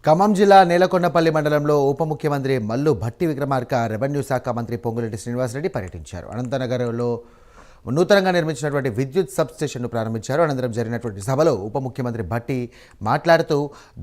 ఖమ్మం జిల్లా నేలకొండపల్లి మండలంలో ఉప ముఖ్యమంత్రి మల్లు భట్టి విక్రమార్క, రెవెన్యూ శాఖ మంత్రి పొంగులేటి శ్రీనివాసరెడ్డి పర్యటించారు. అనంతనగర్లో నూతనంగా నిర్మించినటువంటి విద్యుత్ సబ్ స్టేషన్ను ప్రారంభించారు. అనంతరం జరిగినటువంటి సభలో ఉప ముఖ్యమంత్రి భట్టి మాట్లాడుతూ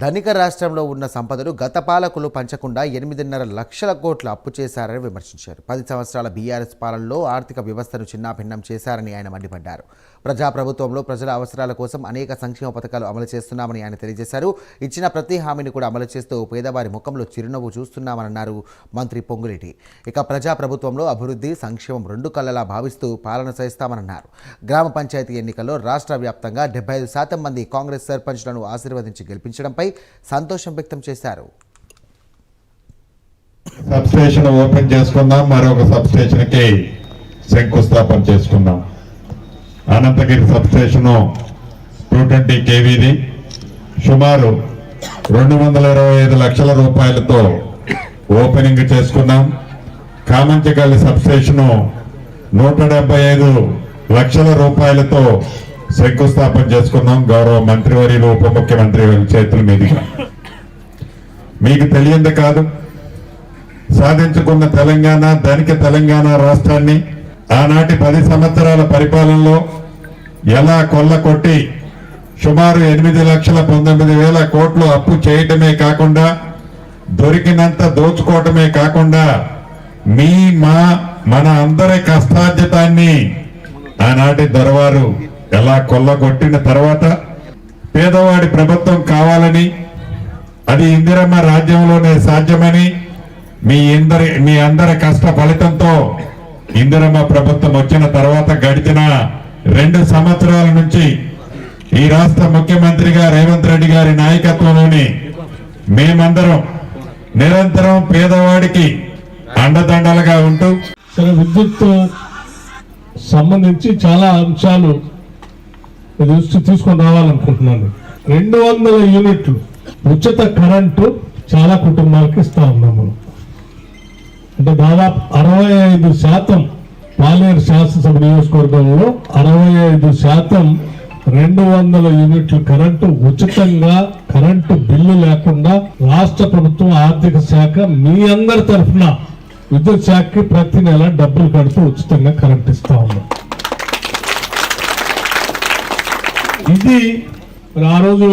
ధనిక రాష్ట్రంలో ఉన్న సంపదలు గత పాలకులు పంచకుండా 8.5 లక్షల కోట్ల అప్పు చేశారని విమర్శించారు. 10 సంవత్సరాల బీఆర్ఎస్ పాలనలో ఆర్థిక వ్యవస్థను చిన్నాభిన్నం చేశారని ఆయన మండిపడ్డారు. ప్రజాప్రభుత్వంలో ప్రజల అవసరాల కోసం అనేక సంక్షేమ పథకాలు అమలు చేస్తున్నామని ఆయన తెలియజేశారు. ఇచ్చిన ప్రతి హామీని కూడా అమలు చేస్తూ పేదవారి ముఖంలో చిరునవ్వు చూస్తున్నామన్నారు మంత్రి పొంగులేటి. ఇక ప్రజాప్రభుత్వంలో అభివృద్ధి, సంక్షేమం 2 కళ్ళలా భావిస్తూ పాలన చేస్తామన్నారు. గ్రామ పంచాయతీ ఎన్నికల్లో రాష్ట్ర వ్యాప్తంగా 75% మంది కాంగ్రెస్ సర్పంచ్లను ఆశీర్వదించి గెలిపించడంపై సంతోషం వ్యక్తం చేశారు. సబ్స్టేషన్ ఓపెన్ చేసుకుందాం, మరొక సబ్స్టేషన్ కి శంకుస్థాపన చేసుకుందాం. అనంతగిరి సబ్స్టేషన్ 220 kVది సుమారు 225 లక్షల రూపాయలతో ఓపెనింగ్ చేసుకున్నాం. కామంచగల్లి సబ్స్టేషన్ 175 లక్షల రూపాయలతో శంకుస్థాపన చేసుకున్నాం. గౌరవ మంత్రివర్యులు, ఉప ముఖ్యమంత్రి చేతుల మీదుగా. మీకు తెలియంది కాదు, సాధించుకున్న తెలంగాణ, ధనిక తెలంగాణ రాష్ట్రాన్ని ఆనాటి 10 సంవత్సరాల పరిపాలనలో ఎలా కొల్లకొట్టి సుమారు 8,19,000 కోట్లు అప్పు చేయటమే కాకుండా, దొరికినంత దోచుకోవటమే కాకుండా, మన అందరి కష్టార్జితాన్ని ఆనాటి దొరవారు ఎలా కొల్లగొట్టిన తర్వాత పేదవాడి ప్రభుత్వం కావాలని, అది ఇందిరమ్మ రాజ్యంలోనే సాధ్యమని, మీ అందరి కష్ట ఫలితంతో ఇందిరమ్మ ప్రభుత్వం వచ్చిన తర్వాత గడిచిన 2 సంవత్సరాల నుంచి ఈ రాష్ట్ర ముఖ్యమంత్రిగా రేవంత్ రెడ్డి గారి నాయకత్వంలోని మేమందరం నిరంతరం పేదవాడికి అండదండలుగా ఉంటూ విద్యుత్ సంబంధించి చాలా అంశాలు దృష్టి తీసుకొని రావాలనుకుంటున్నాను. 200 యూనిట్లు ఉచిత కరెంటు చాలా కుటుంబాలకు ఇస్తా ఉన్నాము. అంటే దాదాపు 65% పాలేరు శాసనసభ నియోజకవర్గంలో 65% 200 యూనిట్లు కరెంటు ఉచితంగా, కరెంటు బిల్లు లేకుండా రాష్ట్ర ప్రభుత్వం ఆర్థిక శాఖ మీ అందరి తరఫున విద్యుత్ శాఖకి ప్రతి నెల డబ్బులు కడుతూ ఉచితంగా కరెంట్ ఇస్తా ఉన్నాం. ఇది ఆ రోజు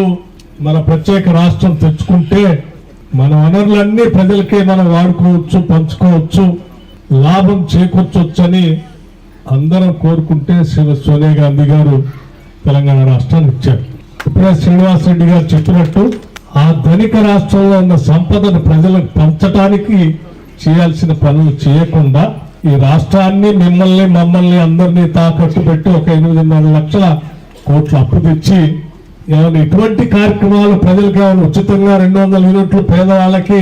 మన ప్రత్యేక రాష్ట్రం తెచ్చుకుంటే మన వనరులన్నీ ప్రజలకే మనం వాడుకోవచ్చు, పంచుకోవచ్చు, లాభం చేకూర్చొచ్చని అందరం కోరుకుంటే సోనియా గాంధీ గారు తెలంగాణ రాష్ట్రాన్ని ఇచ్చారు. ఇప్పుడే శ్రీనివాసరెడ్డి గారు చెప్పినట్టు ఆ ధనిక రాష్ట్రంలో ఉన్న సంపదను ప్రజలకు పంచడానికి చేయాల్సిన పనులు చేయకుండా ఈ రాష్ట్రాన్ని, మమ్మల్ని అందరినీ తాకట్టు పెట్టి ఒక 8.5 లక్షల కోట్ల అప్పు తెచ్చి ఏమైనా ఇటువంటి కార్యక్రమాలు ప్రజలకు ఏమైనా ఉచితంగా 200 యూనిట్లు పేదవాళ్ళకి,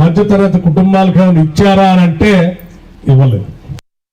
మధ్యతరగతి కుటుంబాలకు ఏమైనా ఇచ్చారా అని అంటే ఇవ్వలేదు.